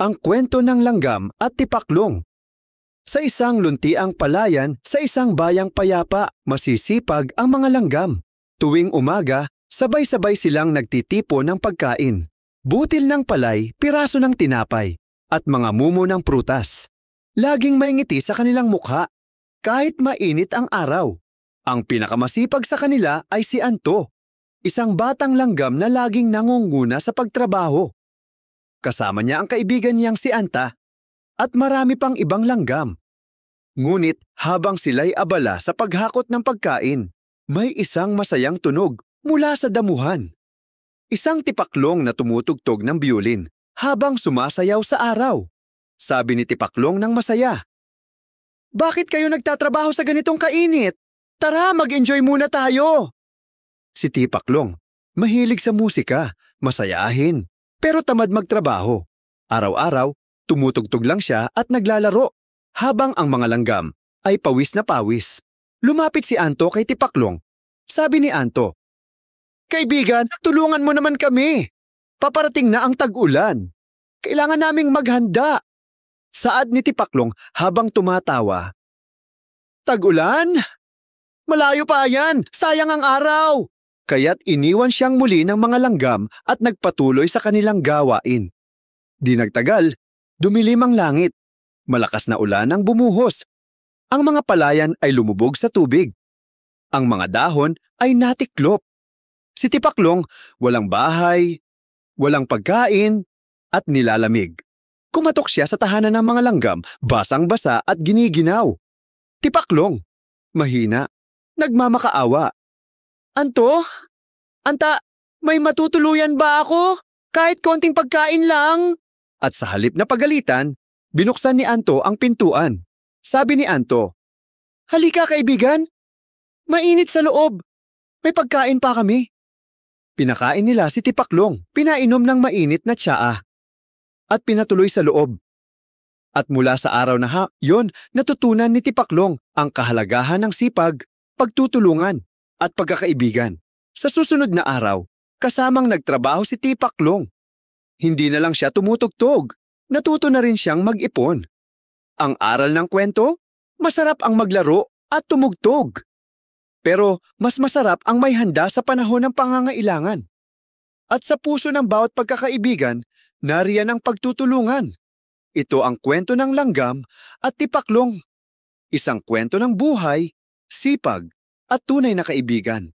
Ang kwento ng langgam at tipaklong. Sa isang luntiang palayan, sa isang bayang payapa, masisipag ang mga langgam. Tuwing umaga, sabay-sabay silang nagtitipo ng pagkain. Butil ng palay, piraso ng tinapay, at mga mumo ng prutas. Laging maingiti sa kanilang mukha, kahit mainit ang araw. Ang pinakamasipag sa kanila ay si Anto, isang batang langgam na laging nangunguna sa pagtrabaho. Kasama niya ang kaibigan niyang si Anta at marami pang ibang langgam. Ngunit habang sila'y abala sa paghakot ng pagkain, may isang masayang tunog mula sa damuhan. Isang tipaklong na tumutugtog ng biolin habang sumasayaw sa araw. Sabi ni Tipaklong ng masaya, "Bakit kayo nagtatrabaho sa ganitong kainit? Tara, mag-enjoy muna tayo!" Si Tipaklong, mahilig sa musika, masayahin, pero tamad magtrabaho. Araw-araw, tumutugtog lang siya at naglalaro, habang ang mga langgam ay pawis na pawis. Lumapit si Anto kay Tipaklong. Sabi ni Anto, "Kaibigan, tulungan mo naman kami. Paparating na ang tag-ulan. Kailangan naming maghanda." Saad ni Tipaklong habang tumatawa, "Tag-ulan? Malayo pa yan, sayang ang araw." Kaya't iniwan siyang muli ng mga langgam at nagpatuloy sa kanilang gawain. Di nagtagal, dumilim ang langit. Malakas na ulan ang bumuhos. Ang mga palayan ay lumubog sa tubig. Ang mga dahon ay natiklop. Si Tipaklong, walang bahay, walang pagkain, at nilalamig. Kumatok siya sa tahanan ng mga langgam, basang-basa at giniginaw. Tipaklong, mahina, nagmamakaawa. "Anto? Anta, may matutuluyan ba ako? Kahit konting pagkain lang." At sa halip na pagalitan, binuksan ni Anto ang pintuan. Sabi ni Anto, "Halika kaibigan, mainit sa loob. May pagkain pa kami." Pinakain nila si Tipaklong, pinainom ng mainit na tsaa, at pinatuloy sa loob. At mula sa araw na yon, natutunan ni Tipaklong ang kahalagahan ng sipag, pagtutulungan, at pagkakaibigan. Sa susunod na araw, kasamang nagtrabaho si Tipaklong. Hindi na lang siya tumutugtog, natuto na rin siyang mag-ipon. Ang aral ng kwento, masarap ang maglaro at tumugtog. Pero mas masarap ang may handa sa panahon ng pangangailangan. At sa puso ng bawat pagkakaibigan, nariyan ang pagtutulungan. Ito ang kwento ng langgam at Tipaklong. Isang kwento ng buhay, sipag, at tunay na kaibigan.